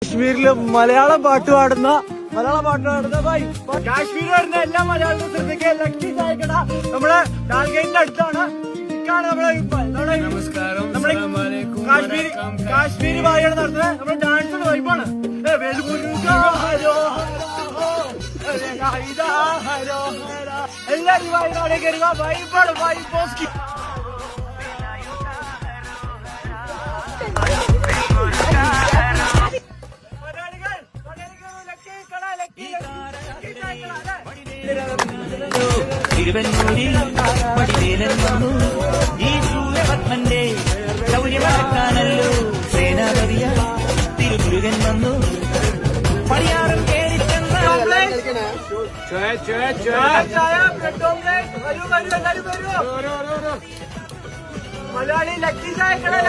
കാശ്മീരില് മലയാളം പാട്ട് പാടുന്ന കാശ്മീർ വരുന്ന എല്ലാ മലയാളികളും ശ്രദ്ധിക്കുക. ലക്കി ചായക്കട നമ്മുടെ ഡാൽഗേറ്റിന്റെ അടുത്താണ്. കാശ്മീരി ഭായിയാണ് നടത്തുന്നത്. നമ്മുടെ ഡാൻസ് വൈബാണ്. എല്ലാരും വൈബാണ് കയറുക. വൈബാണ് വൈബോസ്കി. തിരുവന്നൂരിൽ വടിവേലൻ വന്നു ഈ സൂര്യപത്മന്റെ ശൗര്യമടക്കാനല്ലോ സേനാപതിയ തിരുമുരുകൻ വന്നു പടിയാറും കയറി മലയാളി ലക്കി ചായക്കട.